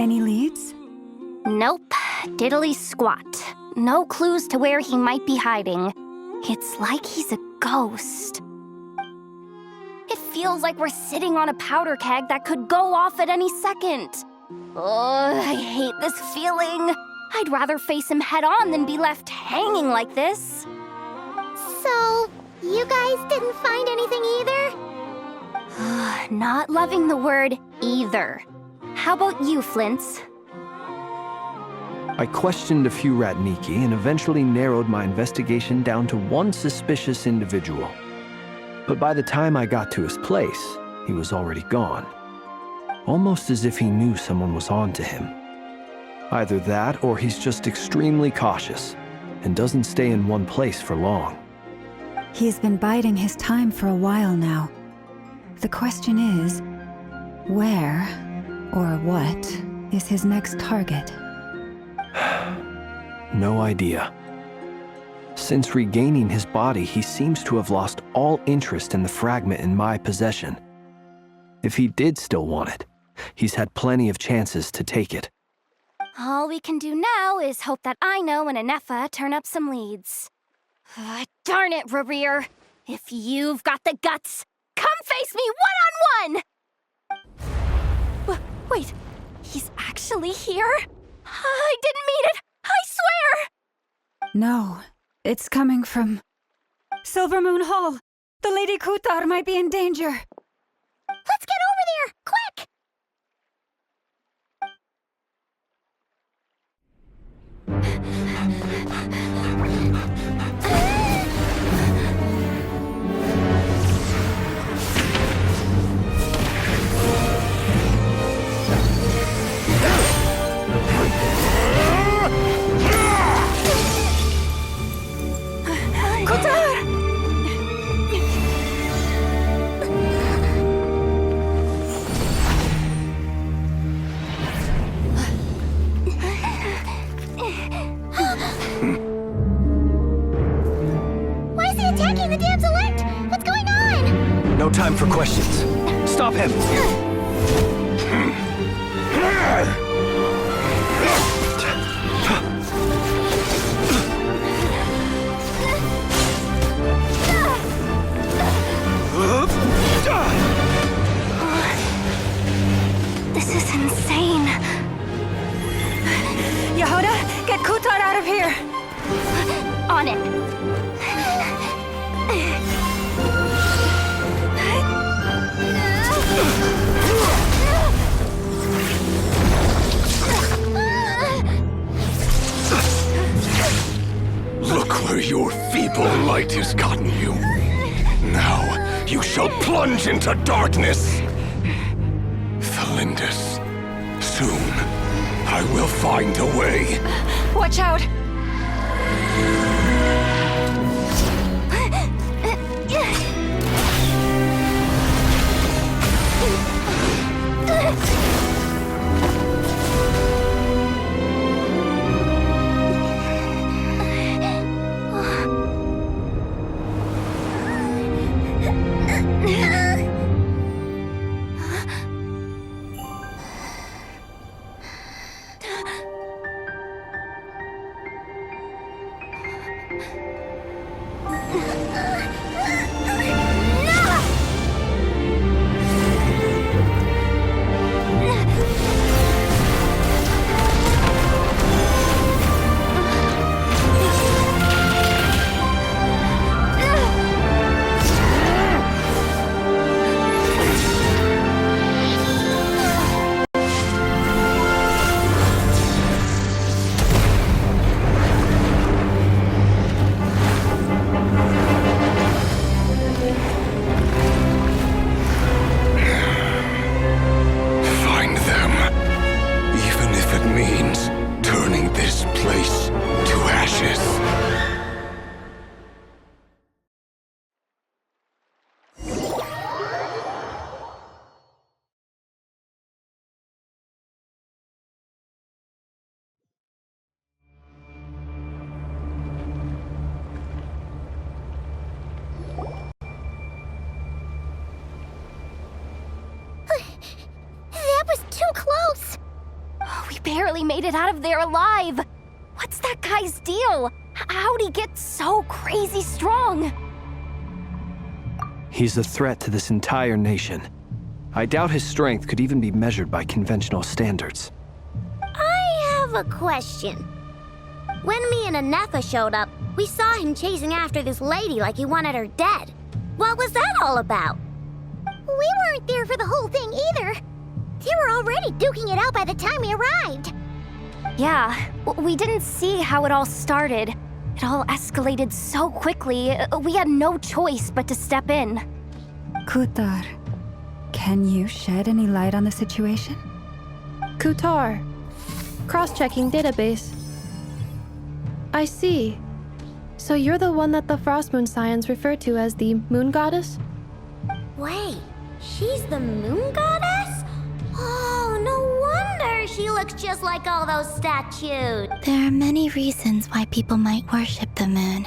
Any leads? Nope. Diddly squat. No clues to where he might be hiding. It's like he's a ghost. It feels like we're sitting on a powder keg that could go off at any second. Ugh, I hate this feeling. I'd rather face him head on than be left hanging like this. So, you guys didn't find anything either? Not loving the word either. How about you, Flints? I questioned a few Ratniki and eventually narrowed my investigation down to one suspicious individual. But by the time I got to his place, he was already gone. Almost as if he knew someone was on to him. Either that, or he's just extremely cautious and doesn't stay in one place for long. He's been biding his time for a while now. The question is, where or what is his next target? No idea. Since regaining his body, he seems to have lost all interest in the fragment in my possession. If he did still want it, he's had plenty of chances to take it. All we can do now is hope that Aino and Anefa turn up some leads. Darn it, Rarir! If you've got the guts, come face me one-on-one! Wait, he's actually here? I didn't mean it! I swear! No, it's coming from Silver Moon Hall. The Lady Kutar might be in danger. Let's get over there, quick! Why is he attacking the damsel elect? What's going on? No time for questions. Stop him! This is insane. Yehuda, get Kutar out of here! On it. Look where your feeble light has gotten you. Now you shall plunge into darkness. Felindus, soon I will find a way. Watch out! barely made it out of there alive. What's that guy's deal? How'd he get so crazy strong? He's a threat to this entire nation. I doubt his strength could even be measured by conventional standards. I have a question. When me and Anefa showed up, we saw him chasing after this lady like he wanted her dead. What was that all about? We weren't there for the whole thing either. They were already duking it out by the time we arrived. Yeah, we didn't see how it all started. It all escalated so quickly, we had no choice but to step in. Kutar, can you shed any light on the situation? Kutar. Cross-checking database. I see. So you're the one that the Frost Moon Scions refer to as the Moon Goddess? Wait, she's the moon goddess? Oh, no wonder she looks just like all those statues. There are many reasons why people might worship the moon,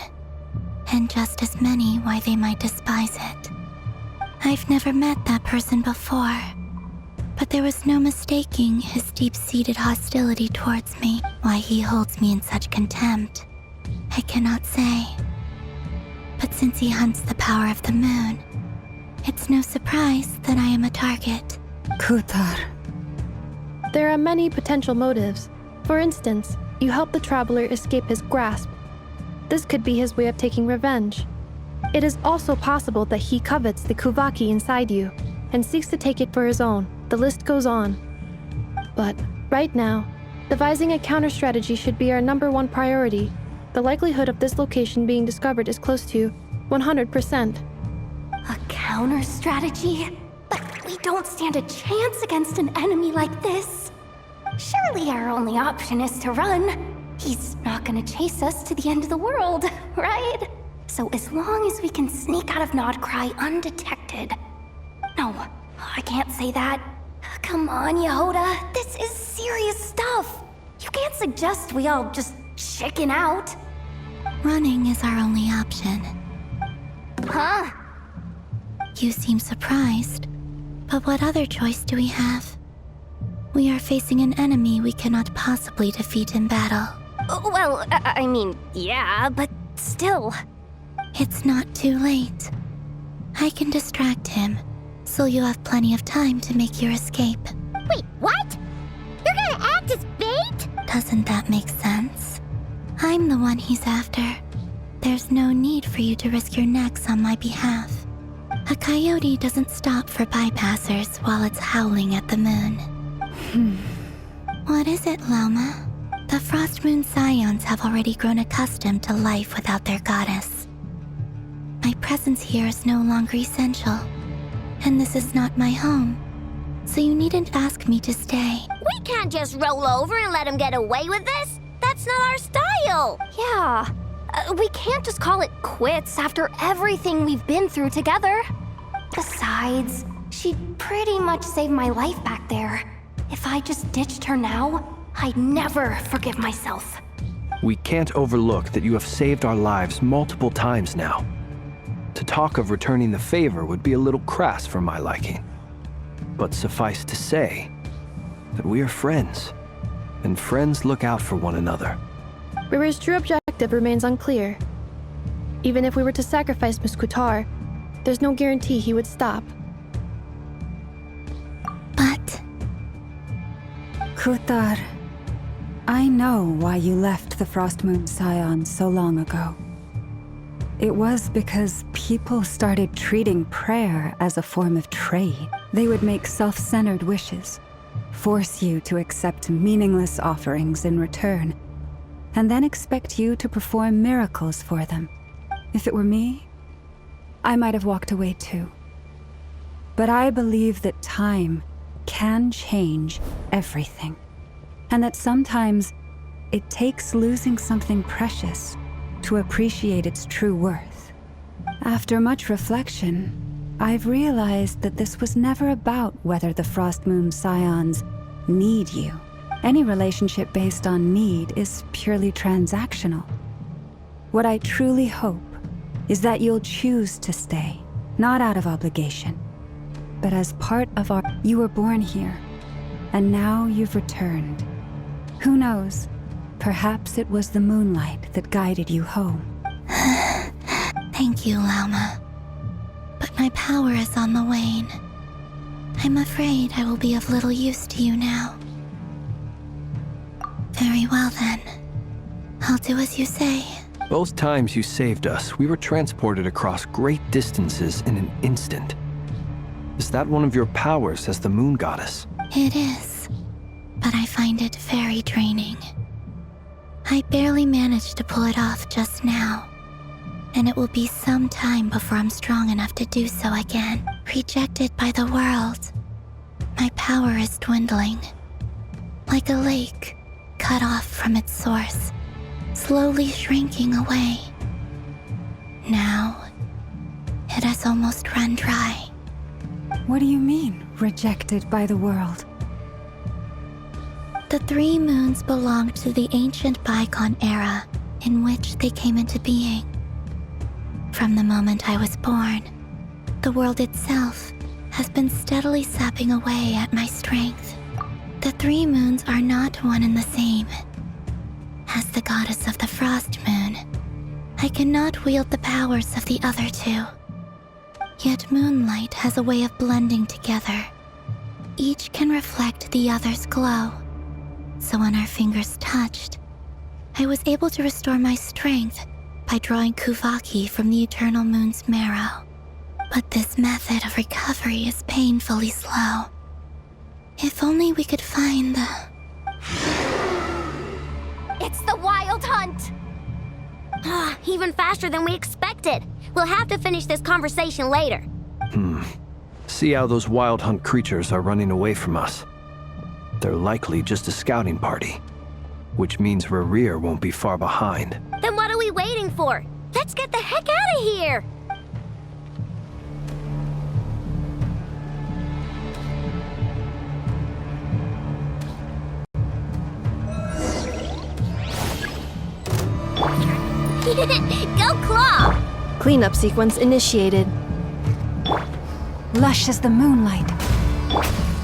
and just as many why they might despise it. I've never met that person before, but there was no mistaking his deep-seated hostility towards me, why he holds me in such contempt. I cannot say. But since he hunts the power of the moon, it's no surprise that I am a target. Kutar. There are many potential motives. For instance, you help the traveler escape his grasp. This could be his way of taking revenge. It is also possible that he covets the Kuvaki inside you and seeks to take it for his own. The list goes on. But right now, devising a counter-strategy should be our #1 priority. The likelihood of this location being discovered is close to 100%. A counter strategy? But we don't stand a chance against an enemy like this. Surely our only option is to run. He's not gonna chase us to the end of the world, right? So as long as we can sneak out of Nodcry undetected. No, I can't say that. Come on, Yehoda, this is serious stuff. You can't suggest we all just chicken out. Running is our only option. Huh? You seem surprised, but what other choice do we have? We are facing an enemy we cannot possibly defeat in battle. Well, I mean, yeah, but still. It's not too late. I can distract him, so you'll have plenty of time to make your escape. Wait, what? You're gonna act as bait? Doesn't that make sense? I'm the one he's after. There's no need for you to risk your necks on my behalf. A coyote doesn't stop for bypassers while it's howling at the moon. What is it, Loma? The Frost Moon Scions have already grown accustomed to life without their goddess. My presence here is no longer essential, and this is not my home, so you needn't ask me to stay. We can't just roll over and let him get away with this. That's not our style. Yeah. We can't just call it quits after everything we've been through together. Besides, she'd pretty much saved my life back there. If I just ditched her now, I'd never forgive myself. We can't overlook that you have saved our lives multiple times now. To talk of returning the favor would be a little crass for my liking. But suffice to say that we are friends, and friends look out for one another. River's true objective remains unclear. Even if we were to sacrifice Miss Kutar, there's no guarantee he would stop. But Kutar, I know why you left the Frost Moon Scions so long ago. It was because people started treating prayer as a form of trade. They would make self-centered wishes, force you to accept meaningless offerings in return, and then expect you to perform miracles for them. If it were me, I might have walked away too. But I believe that time can change everything, and that sometimes it takes losing something precious to appreciate its true worth. After much reflection, I've realized that this was never about whether the Frost Moon Scions need you. Any relationship based on need is purely transactional. What I truly hope is that you'll choose to stay, not out of obligation, but as part of our... You were born here, and now you've returned. Who knows? Perhaps it was the moonlight that guided you home. Thank you, Lauma. But my power is on the wane. I'm afraid I will be of little use to you now. Very well then. I'll do as you say. Both times you saved us, we were transported across great distances in an instant. Is that one of your powers as the moon goddess? It is, but I find it very draining. I barely managed to pull it off just now, and it will be some time before I'm strong enough to do so again. Rejected by the world, my power is dwindling. Like a lake, cut off from its source, slowly shrinking away. Now, it has almost run dry. What do you mean, rejected by the world? The 3 moons belonged to the ancient bygone era in which they came into being. From the moment I was born, the world itself has been steadily sapping away at my strength. The 3 moons are not one and the same. As the goddess of the Frost Moon, I cannot wield the powers of the other 2. Yet moonlight has a way of blending together. Each can reflect the other's glow. So when our fingers touched, I was able to restore my strength by drawing Kuvaki from the eternal moon's marrow. But this method of recovery is painfully slow. If only we could find the... It's the Wild Hunt! Even faster than we expected. We'll have to finish this conversation later. See how those wild hunt creatures are running away from us. They're likely just a scouting party, which means Rerir won't be far behind. Then what are we waiting for? Let's get the heck out of here! Go Claw! Cleanup sequence initiated. Lush as the moonlight.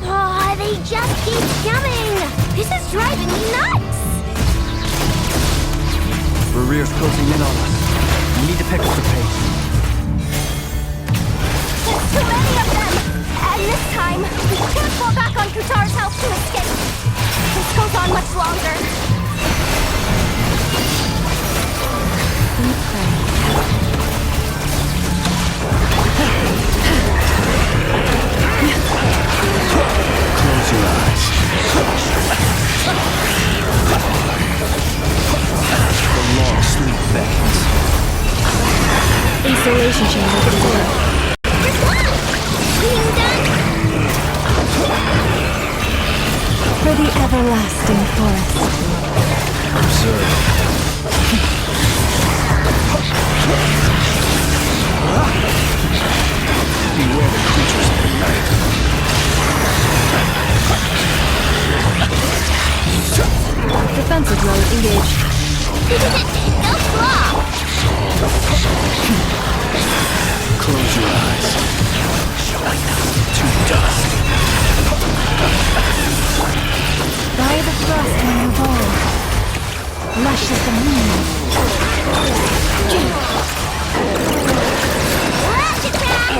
Oh, they just keep coming! This is driving me nuts! Rerir's closing in on us. We need to pick up the pace. There's too many of them! And this time, we can't fall back on Kutar's help to escape. This goes on much longer. Close your eyes. The long sleep beckons. Installation chamber deployed. Being done! For the everlasting forest. Observe. Beware the creatures of the night. Defensive mode engaged. Go Claw! Close your eyes. To dust. By the frost moon of old. Lush as the moon. Ratchet back!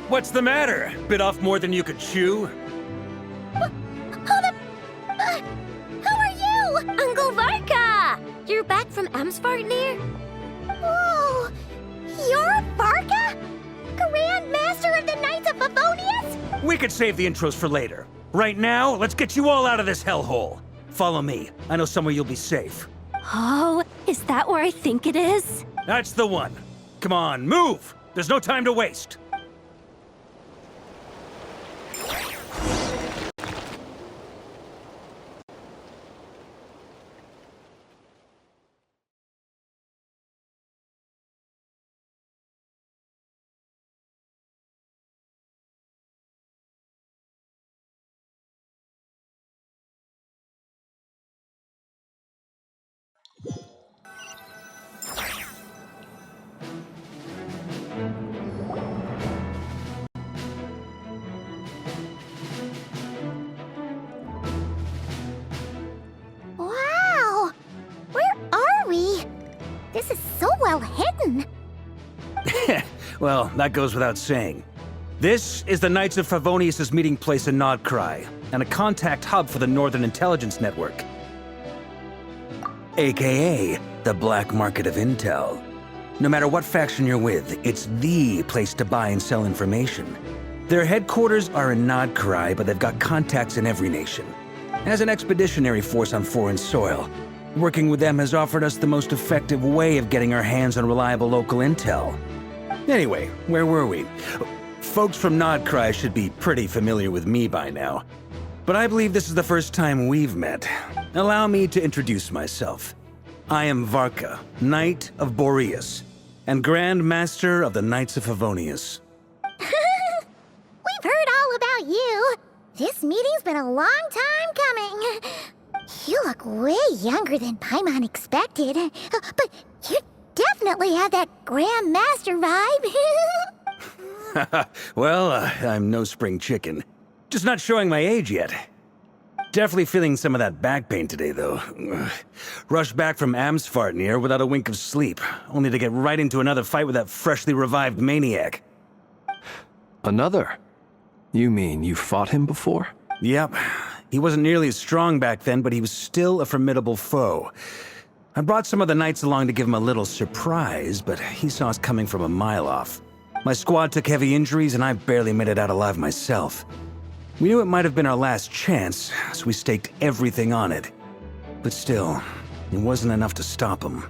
What's the matter? Bit off more than you could chew? How are you? Uncle Varka! You're back from Amsvartnir? Whoa! You're Varka? Grand Master of the Knights of Favonius? We could save the intros for later. Right now, let's get you all out of this hellhole. Follow me. I know somewhere you'll be safe. Oh, is that where I think it is? That's the one. Come on, move! There's no time to waste. Wow! Where are we? This is so well hidden. Well, that goes without saying. This is the Knights of Favonius' meeting place in Nodcry, and a contact hub for the Northern Intelligence Network. AKA, the black market of intel. No matter what faction you're with, it's the place to buy and sell information. Their headquarters are in Nodcry, but they've got contacts in every nation. As an expeditionary force on foreign soil, working with them has offered us the most effective way of getting our hands on reliable local intel. Anyway, where were we? Folks from Nodcry should be pretty familiar with me by now. But I believe this is the first time we've met. Allow me to introduce myself. I am Varka, Knight of Boreas, and Grand Master of the Knights of Favonius. We've heard all about you. This meeting's been a long time coming. You look way younger than Paimon expected. But you definitely have that Grand Master vibe. Well, I'm no spring chicken. Just not showing my age yet. Definitely feeling some of that back pain today, though. Rushed back from Amsfartnir without a wink of sleep, only to get right into another fight with that freshly revived maniac. Another? You mean you fought him before? Yep. He wasn't nearly as strong back then, but he was still a formidable foe. I brought some of the knights along to give him a little surprise, but he saw us coming from a mile off. My squad took heavy injuries, and I barely made it out alive myself. We knew it might have been our last chance, so we staked everything on it. But still, it wasn't enough to stop him.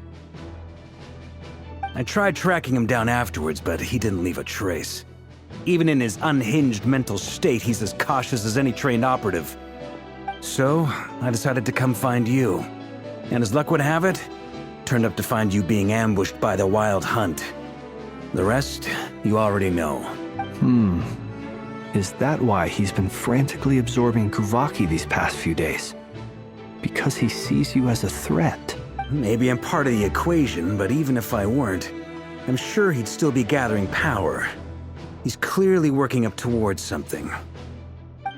I tried tracking him down afterwards, but he didn't leave a trace. Even in his unhinged mental state, he's as cautious as any trained operative. So, I decided to come find you. And as luck would have it, turned up to find you being ambushed by the Wild Hunt. The rest, you already know. Is that why he's been frantically absorbing Kuvaki these past few days? Because he sees you as a threat? Maybe I'm part of the equation, but even if I weren't, I'm sure he'd still be gathering power. He's clearly working up towards something.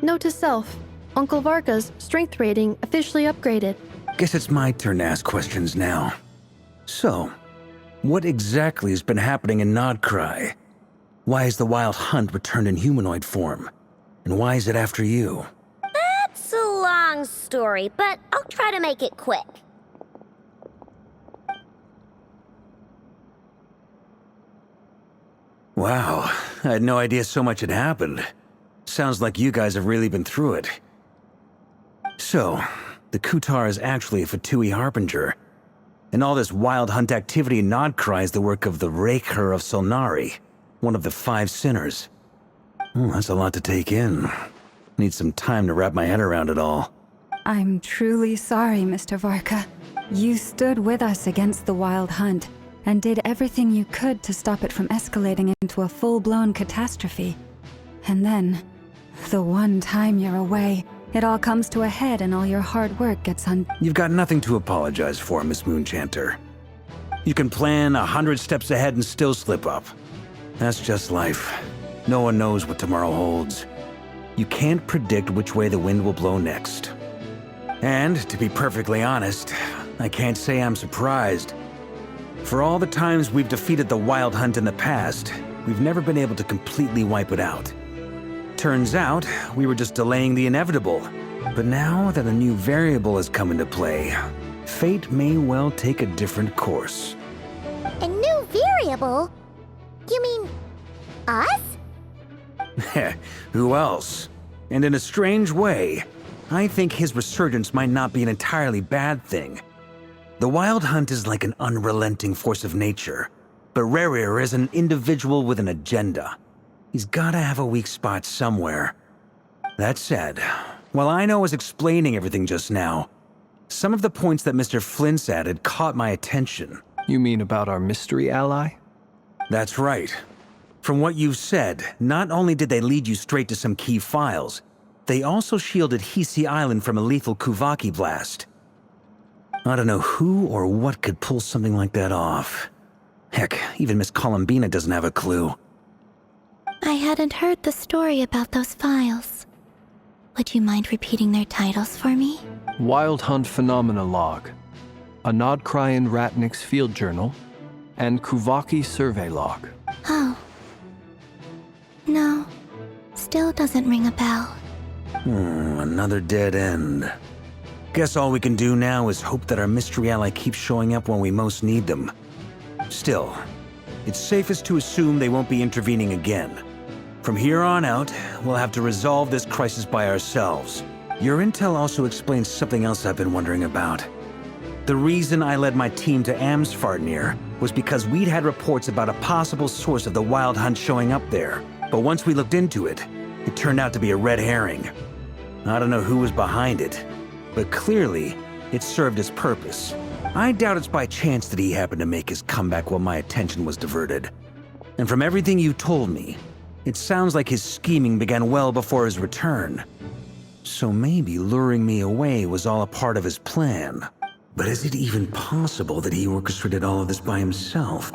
Note to self, Uncle Varka's strength rating officially upgraded. Guess it's my turn to ask questions now. So, what exactly has been happening in Nodcry? Why is the Wild Hunt returned in humanoid form? And why is it after you? That's a long story, but I'll try to make it quick. Wow, I had no idea so much had happened. Sounds like you guys have really been through it. So, the Kutar is actually a Fatui Harbinger. And all this Wild Hunt activity in Nodcry is the work of the Raker of Solnari, one of the 5 sinners. That's a lot to take in. Need some time to wrap my head around it all. I'm truly sorry, Mr. Varka. You stood with us against the Wild Hunt and did everything you could to stop it from escalating into a full-blown catastrophe. And then, the one time you're away, it all comes to a head and all your hard work gets You've got nothing to apologize for, Miss Moonchanter. You can plan 100 steps ahead and still slip up. That's just life. No one knows what tomorrow holds. You can't predict which way the wind will blow next. And, to be perfectly honest, I can't say I'm surprised. For all the times we've defeated the Wild Hunt in the past, we've never been able to completely wipe it out. Turns out, we were just delaying the inevitable. But now that a new variable has come into play, fate may well take a different course. A new variable? You mean us? Who else? And in a strange way, I think his resurgence might not be an entirely bad thing. The Wild Hunt is like an unrelenting force of nature, but Rerir is an individual with an agenda. He's gotta have a weak spot somewhere. That said, while Aino was explaining everything just now, some of the points that Mr. Flint's added caught my attention. You mean about our mystery ally? That's right. From what you've said, not only did they lead you straight to some key files, they also shielded Hisi Island from a lethal Kuvaki blast. I don't know who or what could pull something like that off. Heck, even Miss Columbina doesn't have a clue. I hadn't heard the story about those files. Would you mind repeating their titles for me? Wild Hunt Phenomena Log, a Nodcrian Ratnik's Field Journal, and Kuvaki Survey Log. Oh. No. Still doesn't ring a bell. Another dead end. Guess all we can do now is hope that our mystery ally keeps showing up when we most need them. Still, it's safest to assume they won't be intervening again. From here on out, we'll have to resolve this crisis by ourselves. Your intel also explains something else I've been wondering about. The reason I led my team to Amsfarnir was because we'd had reports about a possible source of the Wild Hunt showing up there. But once we looked into it, it turned out to be a red herring. I don't know who was behind it, but clearly, it served its purpose. I doubt it's by chance that he happened to make his comeback while my attention was diverted. And from everything you told me, it sounds like his scheming began well before his return. So maybe luring me away was all a part of his plan. But is it even possible that he orchestrated all of this by himself?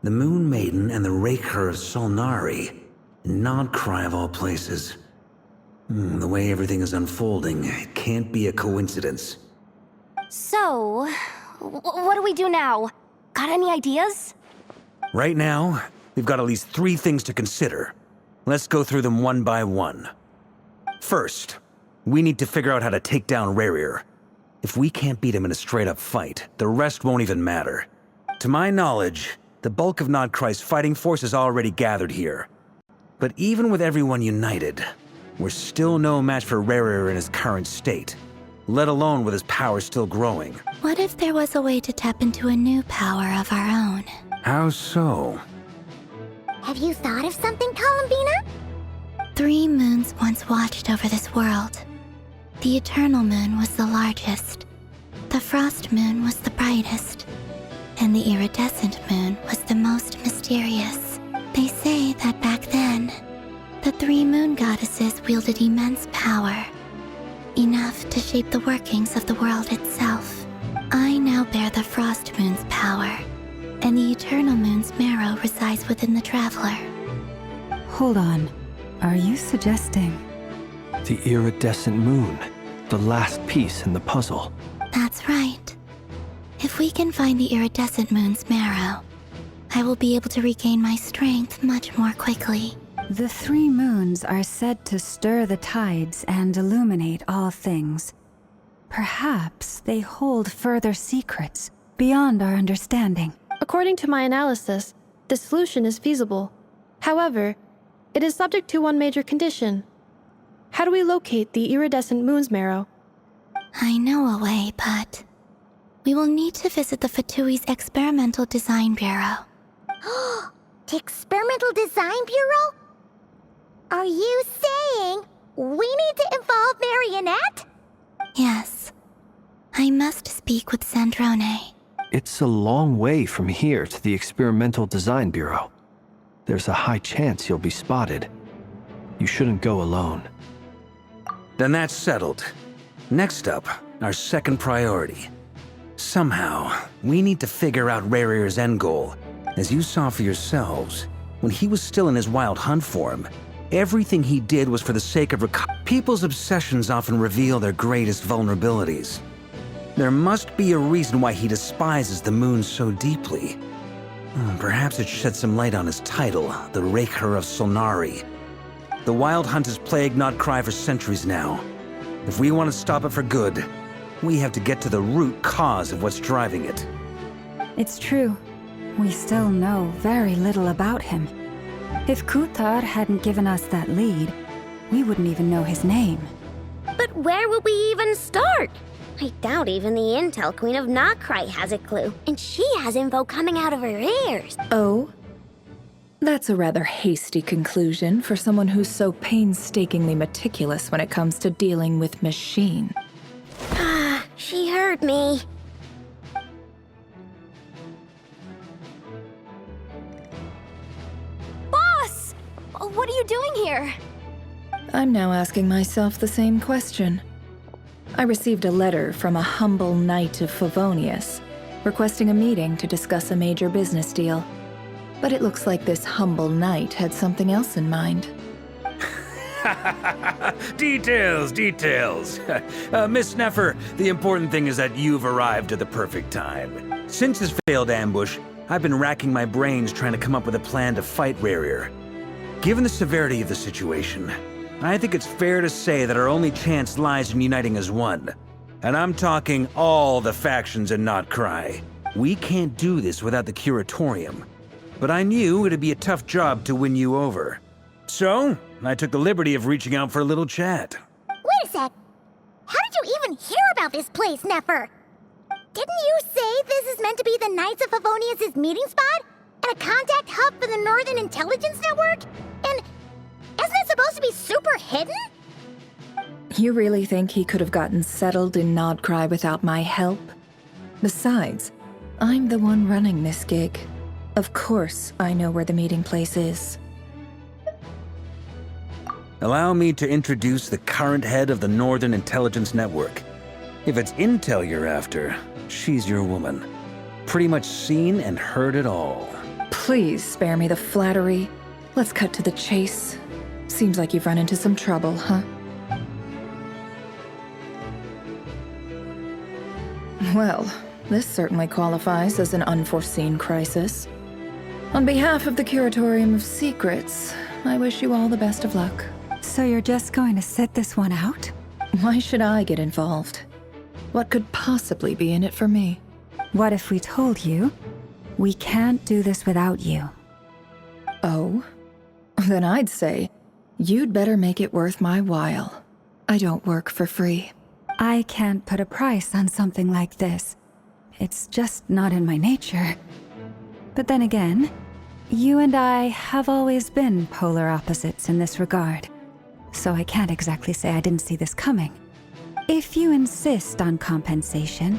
The Moon Maiden and the Raker of Solnari, Nodcry of all places. The way everything is unfolding, it can't be a coincidence. So, what do we do now? Got any ideas? Right now, we've got at least 3 things to consider. Let's go through them one by one. First, we need to figure out how to take down Rerir. If we can't beat him in a straight-up fight, the rest won't even matter. To my knowledge, the bulk of Nodcry's fighting force is already gathered here. But even with everyone united, we're still no match for Rerir in his current state, let alone with his power still growing. What if there was a way to tap into a new power of our own? How so? Have you thought of something, Columbina? 3 moons once watched over this world. The Eternal Moon was the largest. The Frost Moon was the brightest. And the Iridescent Moon was the most mysterious. They say that back then, the 3 moon goddesses wielded immense power, enough to shape the workings of the world itself. I now bear the Frost Moon's power, and the Eternal Moon's marrow resides within the Traveler. Hold on. Are you suggesting? The iridescent moon, the last piece in the puzzle. That's right. If we can find the Iridescent Moon's marrow, I will be able to regain my strength much more quickly. The 3 moons are said to stir the tides and illuminate all things. Perhaps they hold further secrets beyond our understanding. According to my analysis, the solution is feasible. However, it is subject to one major condition. How do we locate the Iridescent Moon's marrow? I know a way, but we will need to visit the Fatui's Experimental Design Bureau. The Experimental Design Bureau? Are you saying we need to involve Marionette? Yes. I must speak with Sandrone. It's a long way from here to the Experimental Design Bureau. There's a high chance you'll be spotted. You shouldn't go alone. Then that's settled. Next up, our second priority. Somehow, we need to figure out Rerir's end goal. As you saw for yourselves, when he was still in his Wild Hunt form, everything he did was for the sake of People's obsessions often reveal their greatest vulnerabilities. There must be a reason why he despises the moon so deeply. Perhaps it sheds some light on his title, the Raker of Solnari. The Wild Hunt has plagued Nodcry for centuries now. If we want to stop it for good, we have to get to the root cause of what's driving it. It's true. We still know very little about him. If Kutar hadn't given us that lead, we wouldn't even know his name. But where would we even start? I doubt even the Intel Queen of Nokrai has a clue, and she has info coming out of her ears. Oh? That's a rather hasty conclusion for someone who's so painstakingly meticulous when it comes to dealing with machine. Ah, she heard me. Boss! What are you doing here? I'm now asking myself the same question. I received a letter from a humble knight of Favonius, requesting a meeting to discuss a major business deal. But it looks like this humble knight had something else in mind. Details, details. Miss Sneffer, the important thing is that you've arrived at the perfect time. Since this failed ambush, I've been racking my brains trying to come up with a plan to fight Rarier. Given the severity of the situation, I think it's fair to say that our only chance lies in uniting as one. And I'm talking all the factions in Notcry. We can't do this without the Curatorium. But I knew it'd be a tough job to win you over. So, I took the liberty of reaching out for a little chat. Wait a sec. How did you even hear about this place, Nefer? Didn't you say this is meant to be the Knights of Favonius' meeting spot? And a contact hub for the Northern Intelligence Network? And isn't it supposed to be super hidden? You really think he could have gotten settled in Nodcry without my help? Besides, I'm the one running this gig. Of course I know where the meeting place is. Allow me to introduce the current head of the Northern Intelligence Network. If it's intel you're after, she's your woman. Pretty much seen and heard it all. Please spare me the flattery. Let's cut to the chase. Seems like you've run into some trouble, huh? Well, this certainly qualifies as an unforeseen crisis. On behalf of the Curatorium of Secrets, I wish you all the best of luck. So you're just going to sit this one out? Why should I get involved? What could possibly be in it for me? What if we told you we can't do this without you? Oh? Then I'd say, you'd better make it worth my while. I don't work for free. I can't put a price on something like this. It's just not in my nature. But then again, you and I have always been polar opposites in this regard. So I can't exactly say I didn't see this coming. If you insist on compensation,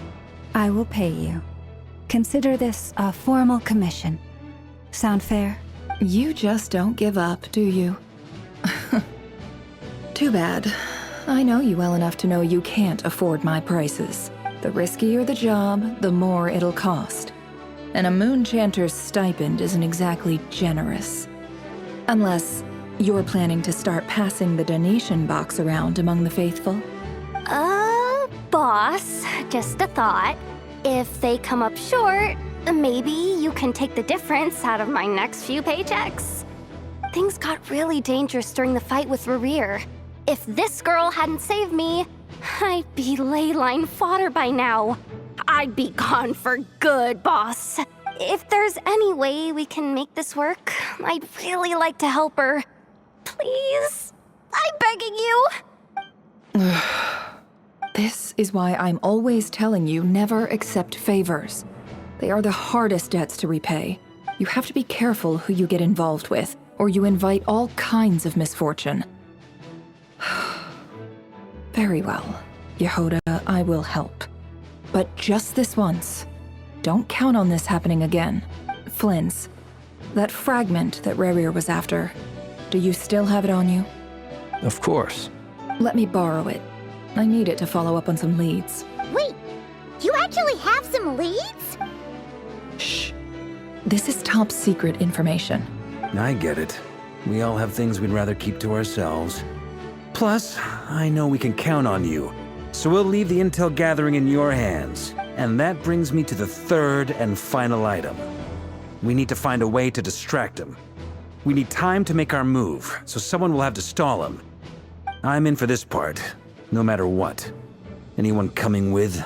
I will pay you. Consider this a formal commission. Sound fair? You just don't give up, do you? Too bad. I know you well enough to know you can't afford my prices. The riskier the job, the more it'll cost. And a moon chanter's stipend isn't exactly generous. Unless you're planning to start passing the donation box around among the faithful. Boss, just a thought. If they come up short, maybe you can take the difference out of my next few paychecks. Things got really dangerous during the fight with Rarier. If this girl hadn't saved me, I'd be ley line fodder by now. I'd be gone for good, boss. If there's any way we can make this work, I'd really like to help her. Please? I'm begging you. This is why I'm always telling you never accept favors. They are the hardest debts to repay. You have to be careful who you get involved with, or you invite all kinds of misfortune. Very well, Yehoda, I will help. But just this once. Don't count on this happening again. Flynn's, that fragment that Rarier was after, do you still have it on you? Of course. Let me borrow it. I need it to follow up on some leads. Wait, you actually have some leads? Shh. This is top secret information. I get it. We all have things we'd rather keep to ourselves. Plus, I know we can count on you. So we'll leave the intel gathering in your hands. And that brings me to the third and final item. We need to find a way to distract him. We need time to make our move, so someone will have to stall him. I'm in for this part, no matter what. Anyone coming with?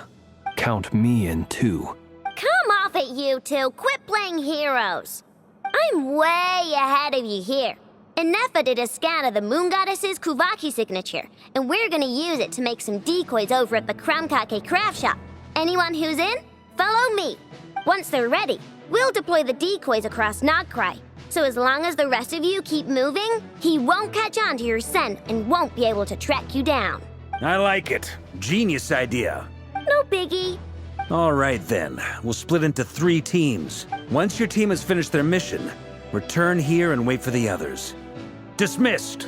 Count me in too. Come off it, you two. Quit playing heroes. I'm way ahead of you here. Nefa did a scan of the moon goddess's Kuvaki signature, and we're gonna use it to make some decoys over at the Kramkake craft shop. Anyone who's in, follow me. Once they're ready, we'll deploy the decoys across Nogcry. So as long as the rest of you keep moving, he won't catch on to your scent and won't be able to track you down. I like it. Genius idea. No biggie. All right then, we'll split into 3 teams. Once your team has finished their mission, return here and wait for the others. Dismissed!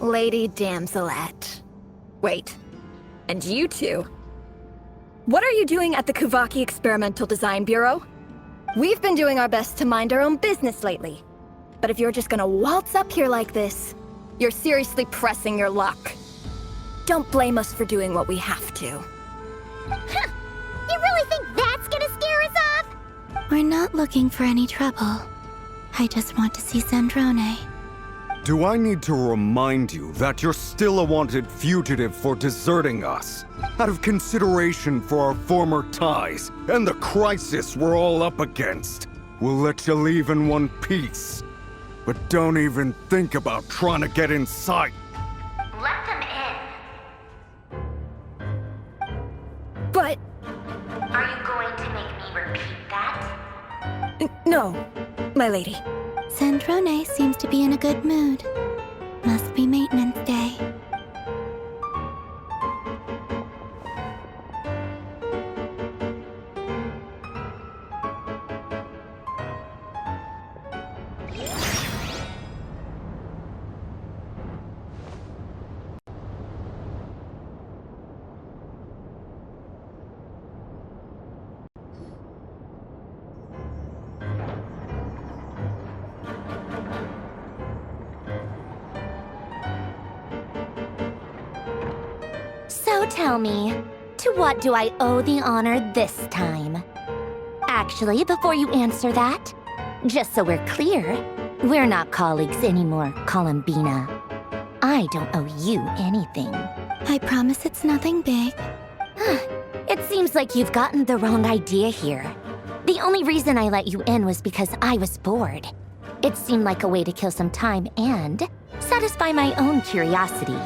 Lady Damselette. Wait, and you two? What are you doing at the Kuvaki Experimental Design Bureau? We've been doing our best to mind our own business lately. But if you're just gonna waltz up here like this, you're seriously pressing your luck. Don't blame us for doing what we have to. Huh. You really think that's gonna scare us off? We're not looking for any trouble. I just want to see Zandrone. Do I need to remind you that you're still a wanted fugitive for deserting us? Out of consideration for our former ties and the crisis we're all up against, we'll let you leave in one piece. But don't even think about trying to get inside. Let them in. But... Are you going to make me repeat that? no, my lady. Zandrone seems to be in a good mood. Must be maintenance day. So tell me, to what do I owe the honor this time? Actually, before you answer that, just so we're clear, we're not colleagues anymore, Columbina. I don't owe you anything. I promise it's nothing big. It seems like you've gotten the wrong idea here. The only reason I let you in was because I was bored. It seemed like a way to kill some time and satisfy my own curiosity.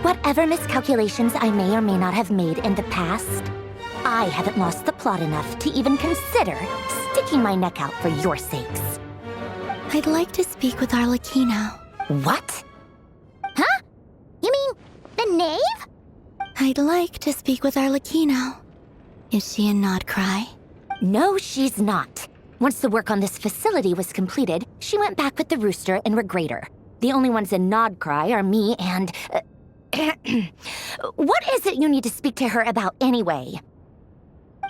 Whatever miscalculations I may or may not have made in the past, I haven't lost the plot enough to even consider sticking my neck out for your sakes. I'd like to speak with Arlecchino. What? Huh? You mean the knave? I'd like to speak with Arlecchino. Is she in Nodcry? No, she's not. Once the work on this facility was completed, she went back with the Rooster and Regrator. The only ones in Nodcry are me and... What is it you need to speak to her about anyway?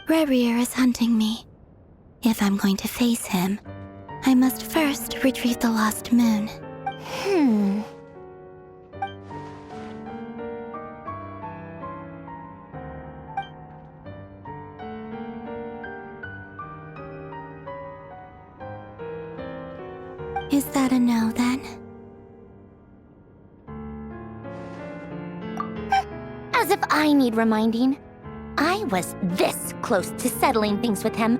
Rerir is hunting me. If I'm going to face him, I must first retrieve the lost moon. Is that a no, then? As if I need reminding. I was this close to settling things with him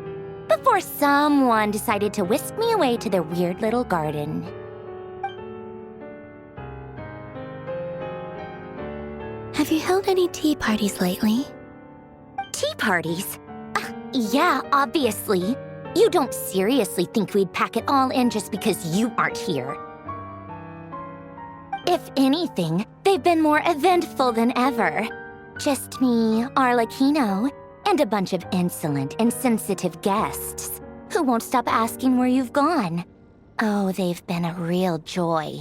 before someone decided to whisk me away to their weird little garden. Have you held any tea parties lately? Tea parties? Yeah, obviously. You don't seriously think we'd pack it all in just because you aren't here. If anything, They've been more eventful than ever. Just me, Arlecchino, and a bunch of insolent, insensitive guests who won't stop asking where you've gone. Oh, they've been a real joy.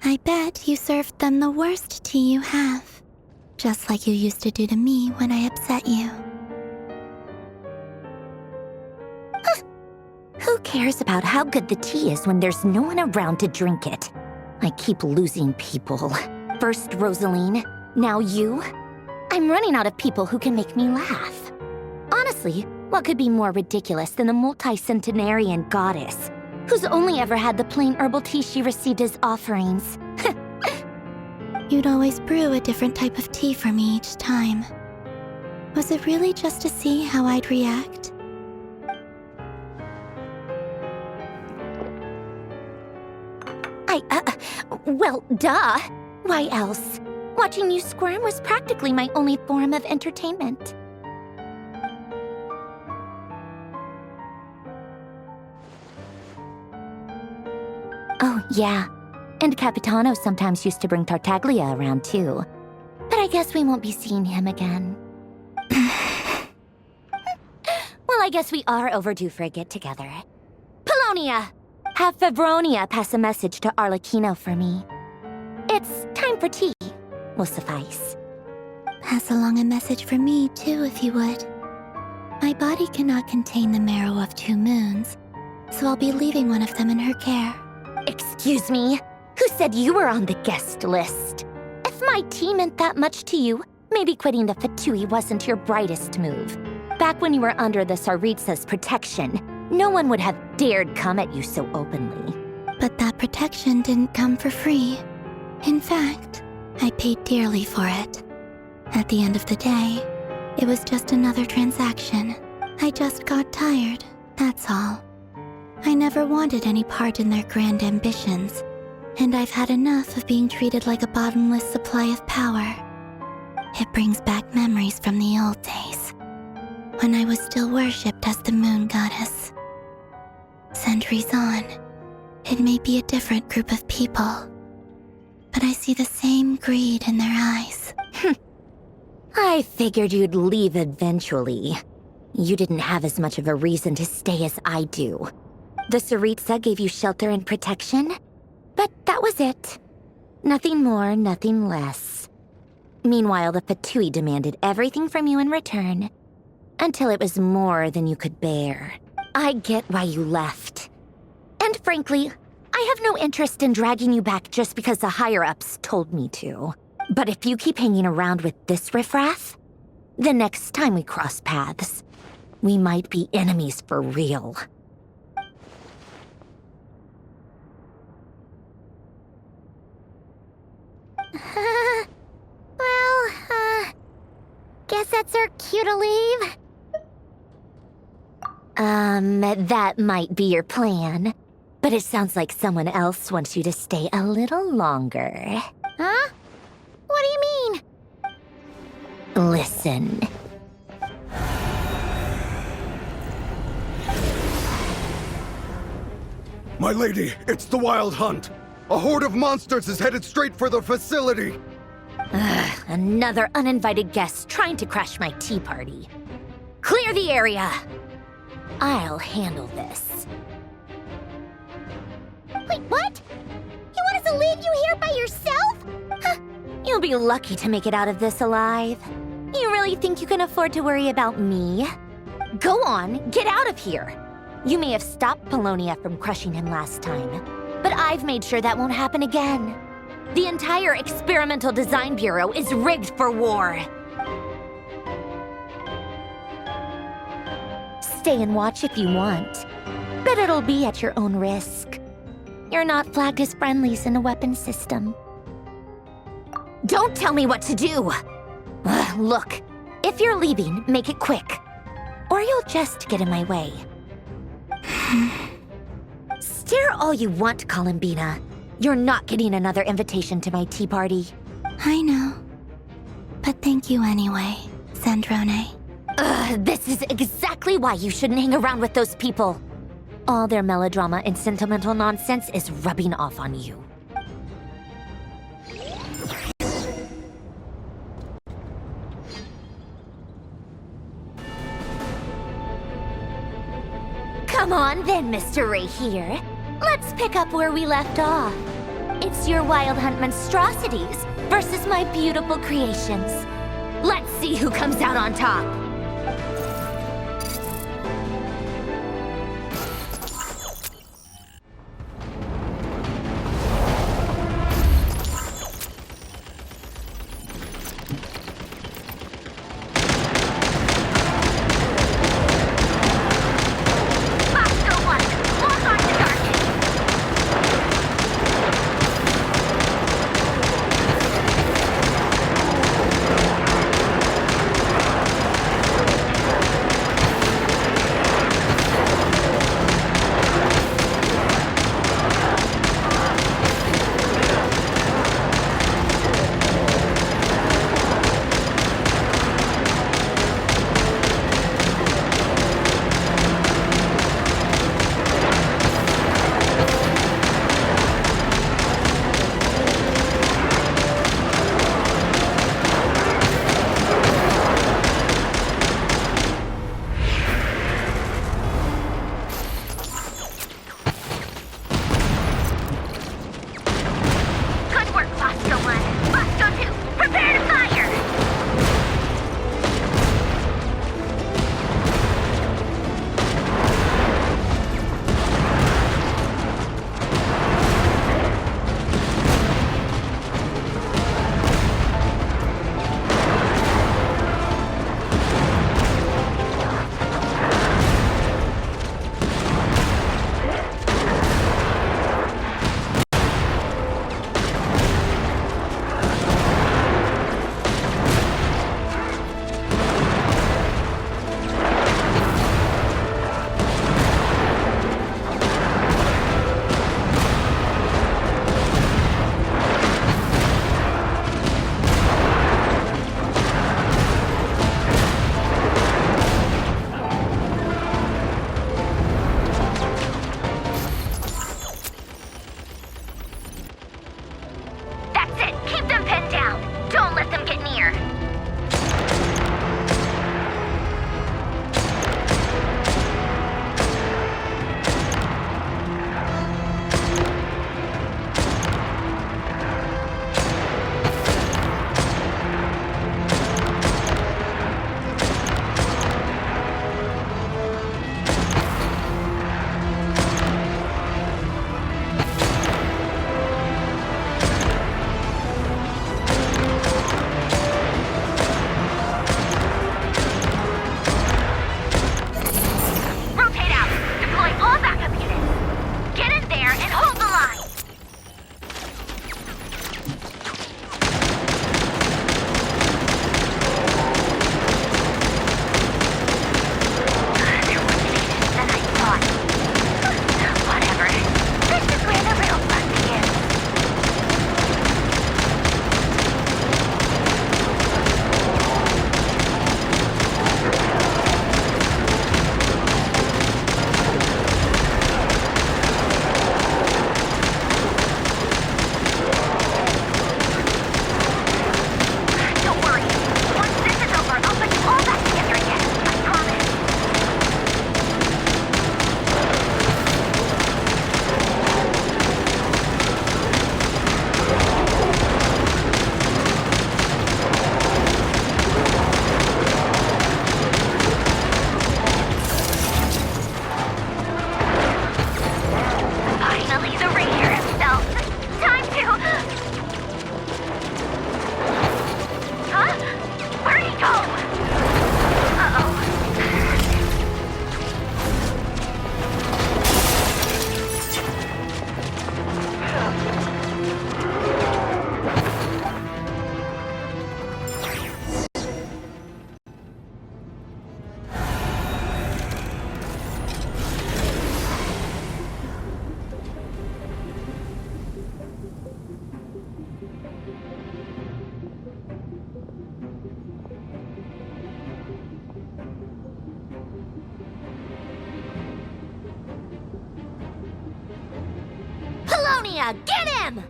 I bet you served them the worst tea you have. Just like you used to do to me when I upset you. Who cares about how good the tea is when there's no one around to drink it? I keep losing people. First Rosaline, now you. I'm running out of people who can make me laugh. Honestly, what could be more ridiculous than the multi-centenarian goddess, who's only ever had the plain herbal tea she received as offerings? You'd always brew a different type of tea for me each time. Was it really just to see how I'd react? Well, duh. Why else? Watching you squirm was practically my only form of entertainment. Oh, yeah. And Capitano sometimes used to bring Tartaglia around, too. But I guess we won't be seeing him again. Well, I guess we are overdue for a get-together. Polonia! Have Fevronia pass a message to Arlecchino for me. It's time for tea. Will suffice. Pass along a message for me, too, if you would. My body cannot contain the marrow of 2 moons, so I'll be leaving one of them in her care. Excuse me? Who said you were on the guest list? If my tea meant that much to you, maybe quitting the Fatui wasn't your brightest move. Back when you were under the Tsaritsa's protection, no one would have dared come at you so openly. But that protection didn't come for free. In fact, I paid dearly for it. At the end of the day, it was just another transaction. I just got tired, that's all. I never wanted any part in their grand ambitions, and I've had enough of being treated like a bottomless supply of power. It brings back memories from the old days, when I was still worshipped as the moon goddess. Centuries on, it may be a different group of people, but I see the same greed in their eyes. I figured you'd leave eventually. You didn't have as much of a reason to stay as I do. The Tsaritsa gave you shelter and protection, but that was it. Nothing more, nothing less. Meanwhile, the Fatui demanded everything from you in return, until it was more than you could bear. I get why you left. And frankly, I have no interest in dragging you back just because the higher-ups told me to. But if you keep hanging around with this riffraff, the next time we cross paths, we might be enemies for real. Guess that's our cue to leave. That might be your plan. But it sounds like someone else wants you to stay a little longer. Huh? What do you mean? Listen. My lady, it's the Wild Hunt. A horde of monsters is headed straight for the facility. Ugh, another uninvited guest trying to crash my tea party. Clear the area! I'll handle this. Wait, what? You want us to leave you here by yourself? Huh, you'll be lucky to make it out of this alive. You really think you can afford to worry about me? Go on, get out of here. You may have stopped Polonia from crushing him last time, but I've made sure that won't happen again. The entire Experimental Design Bureau is rigged for war. Stay and watch if you want, but it'll be at your own risk. You're not flagged as friendlies in the weapons system. Don't tell me what to do! Look, if you're leaving, make it quick, or you'll just get in my way. Stare all you want, Columbina. You're not getting another invitation to my tea party. I know. But thank you anyway, Sandrone. This is exactly why you shouldn't hang around with those people. All their melodrama and sentimental nonsense is rubbing off on you. Come on then, Mr. Ray here. Let's pick up where we left off. It's your Wild Hunt monstrosities versus my beautiful creations. Let's see who comes out on top. Polonia, get him!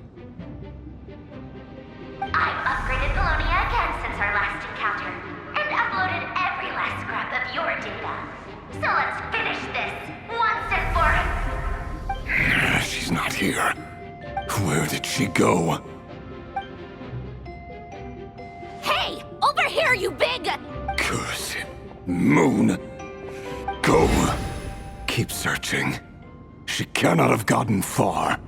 I've upgraded Polonia again since our last encounter, and uploaded every last scrap of your data. So let's finish this once She's not here. Where did she go? Hey! Over here, you big... Curse it. Moon. Go. Keep searching. She cannot have gotten far.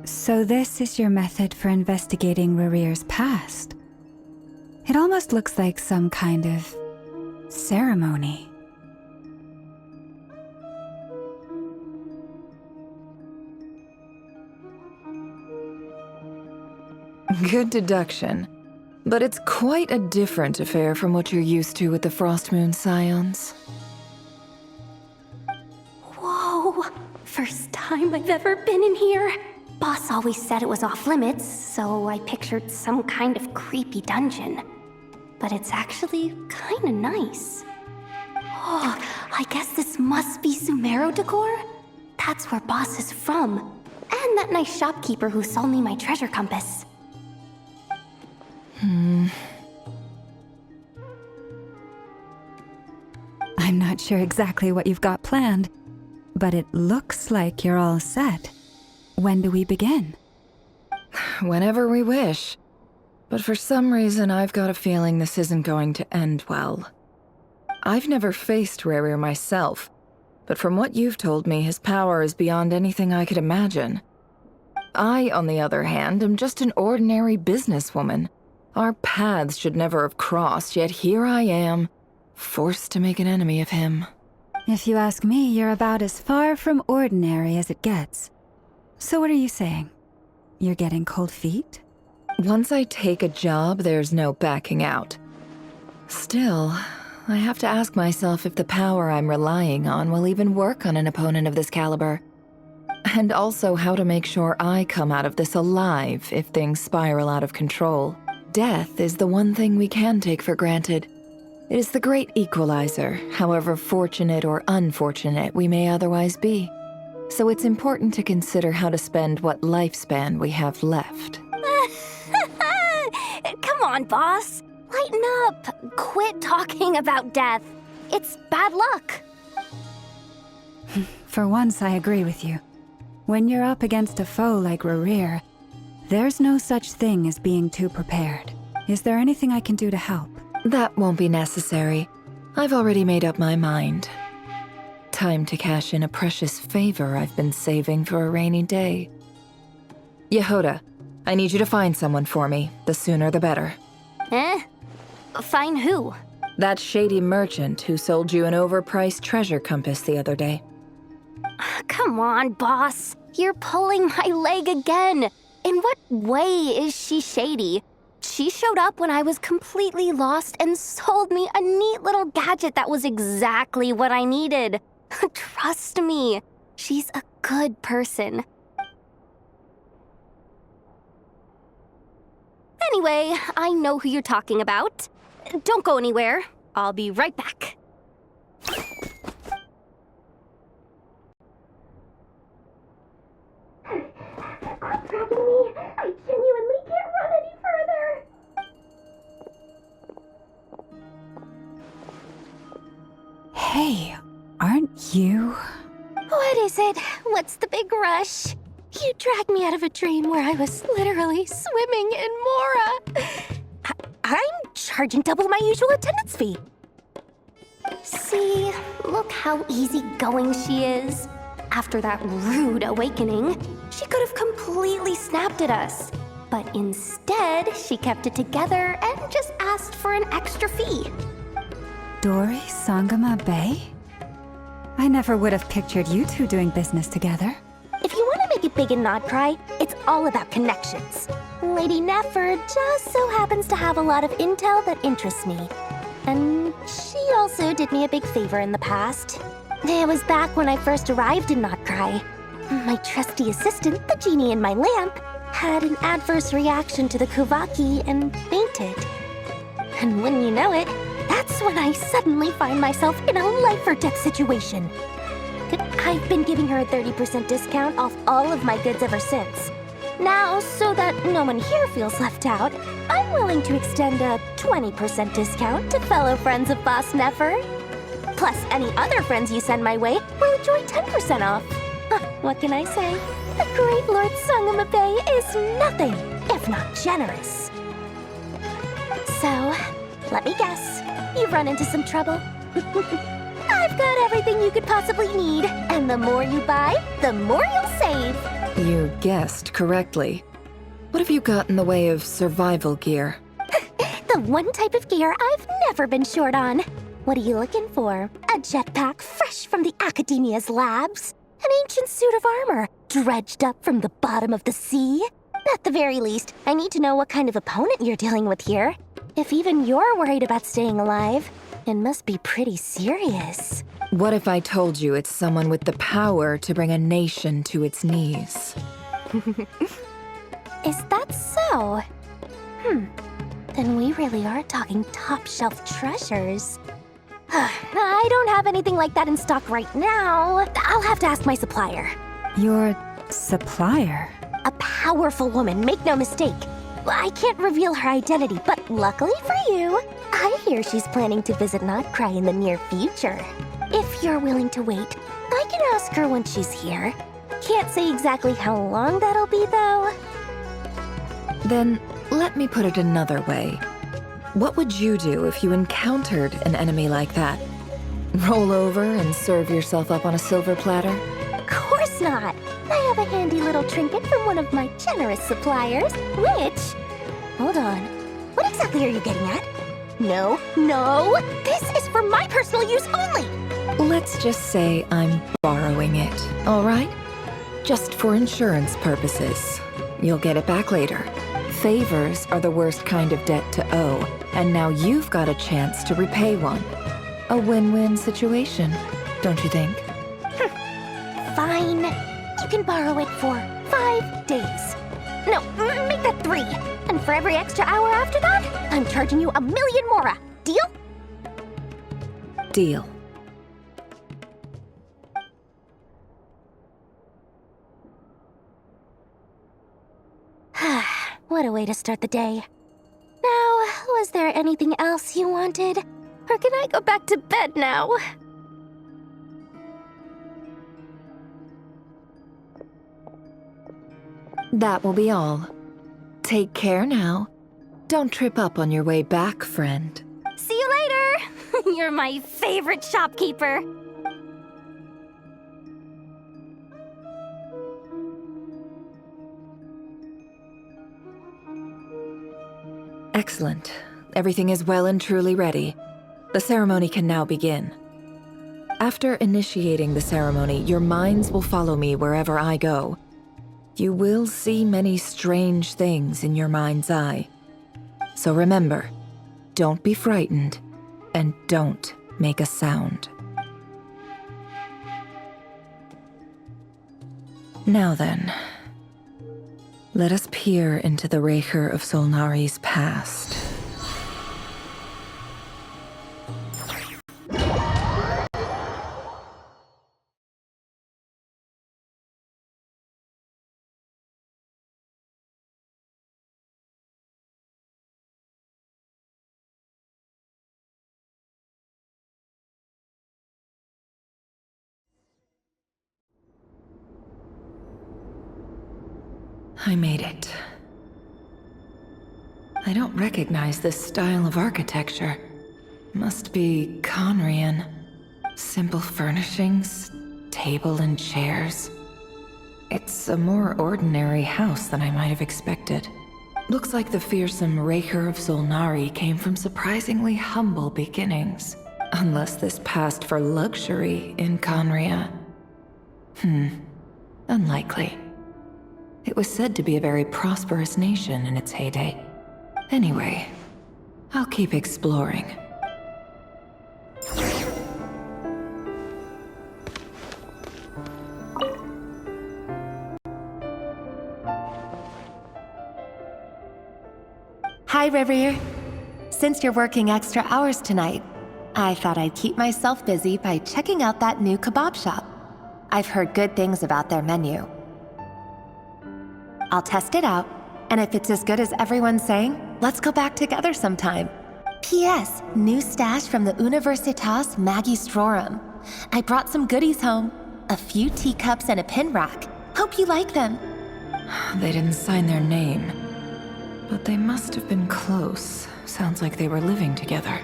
So this is your method for investigating Rarir's past. It almost looks like some kind of ceremony. Good deduction. But it's quite a different affair from what you're used to with the Frost Moon Scions. Whoa! First time I've ever been in here. Boss always said it was off limits, so I pictured some kind of creepy dungeon. But it's actually kinda nice. Oh, I guess this must be Sumero decor? That's where Boss is from. And that nice shopkeeper who sold me my treasure compass. I'm not sure exactly what you've got planned, but it looks like you're all set. When do we begin? Whenever we wish. But for some reason, I've got a feeling this isn't going to end well. I've never faced Rarir myself, but from what you've told me, his power is beyond anything I could imagine. I, on the other hand, am just an ordinary businesswoman. Our paths should never have crossed, yet here I am, forced to make an enemy of him. If you ask me, you're about as far from ordinary as it gets. So what are you saying? You're getting cold feet? Once I take a job, there's no backing out. Still, I have to ask myself if the power I'm relying on will even work on an opponent of this caliber. And also how to make sure I come out of this alive if things spiral out of control. Death is the one thing we can take for granted. It is the great equalizer, however fortunate or unfortunate we may otherwise be. So it's important to consider how to spend what lifespan we have left. Come on, boss. Lighten up. Quit talking about death. It's bad luck. For once, I agree with you. When you're up against a foe like Rarir, there's no such thing as being too prepared. Is there anything I can do to help? That won't be necessary. I've already made up my mind. Time to cash in a precious favor I've been saving for a rainy day. Yehoda, I need you to find someone for me. The sooner the better. Find who? That shady merchant who sold you an overpriced treasure compass the other day. Come on, boss. You're pulling my leg again. In what way is she shady? She showed up when I was completely lost and sold me a neat little gadget that was exactly what I needed. Trust me, she's a good person. Anyway, I know who you're talking about. Don't go anywhere. I'll be right back. Quit grabbing me. I genuinely can't run any further. Hey, aren't you? What is it? What's the big rush? You dragged me out of a dream where I was literally swimming in Mora. I'm charging double my usual attendance fee. See, look how easygoing she is. After that rude awakening. She could have completely snapped at us. But instead, she kept it together and just asked for an extra fee. Dori Sangama Bay? I never would have pictured you two doing business together. If you want to make it big in Nodcry, it's all about connections. Lady Nefer just so happens to have a lot of intel that interests me. And she also did me a big favor in the past. It was back when I first arrived in Nodcry. My trusty assistant, the genie in my lamp, had an adverse reaction to the Kuvaki and fainted. And wouldn't you know it, that's when I suddenly find myself in a life-or-death situation. I've been giving her a 30% discount off all of my goods ever since. Now, so that no one here feels left out, I'm willing to extend a 20% discount to fellow friends of Boss Nefer. Plus, any other friends you send my way will enjoy 10% off. What can I say? The great Lord Sangama Bay is nothing if not generous. So, let me guess. You've run into some trouble? I've got everything you could possibly need, and the more you buy, the more you'll save. You guessed correctly. What have you got in the way of survival gear? The one type of gear I've never been short on. What are you looking for? A jetpack fresh from the Academia's labs? An ancient suit of armor dredged up from the bottom of the sea? At the very least, I need to know what kind of opponent you're dealing with here. If even you're worried about staying alive, it must be pretty serious. What if I told you it's someone with the power to bring a nation to its knees? Is that so? Then we really are talking top-shelf treasures. I don't have anything like that in stock right now. I'll have to ask my supplier. Your supplier? A powerful woman, make no mistake. I can't reveal her identity, but luckily for you, I hear she's planning to visit Nodcry in the near future. If you're willing to wait, I can ask her when she's here. Can't say exactly how long that'll be, though. Then, let me put it another way. What would you do if you encountered an enemy like that? Roll over and serve yourself up on a silver platter? Of course not! I have a handy little trinket from one of my generous suppliers, which... Hold on. What exactly are you getting at? No, this is for my personal use only! Let's just say I'm borrowing it, all right? Just for insurance purposes. You'll get it back later. Favors are the worst kind of debt to owe, and now you've got a chance to repay one. A win-win situation, don't you think? Fine. You can borrow it for 5 days. No, make that 3. And for every extra hour after that, I'm charging you 1,000,000 mora. Deal? Deal. What a way to start the day. Now, was there anything else you wanted? Or can I go back to bed now? That will be all. Take care now. Don't trip up on your way back, friend. See you later! You're my favorite shopkeeper. Excellent. Everything is well and truly ready. The ceremony can now begin. After initiating the ceremony, your minds will follow me wherever I go. You will see many strange things in your mind's eye. So remember, don't be frightened, and don't make a sound. Now then, let us peer into the Raker of Solnari's past. I made it. I don't recognize this style of architecture. Must be Conrian. Simple furnishings, table and chairs. It's a more ordinary house than I might have expected. Looks like the fearsome Raker of Solnari came from surprisingly humble beginnings. Unless this passed for luxury in Conria. Unlikely. It was said to be a very prosperous nation in its heyday. Anyway, I'll keep exploring. Hi, River. Since you're working extra hours tonight, I thought I'd keep myself busy by checking out that new kebab shop. I've heard good things about their menu. I'll test it out, and if it's as good as everyone's saying, let's go back together sometime. P.S. New stash from the Universitas Magistrorum. I brought some goodies home. A few teacups and a pin rack. Hope you like them. They didn't sign their name. But they must have been close. Sounds like they were living together.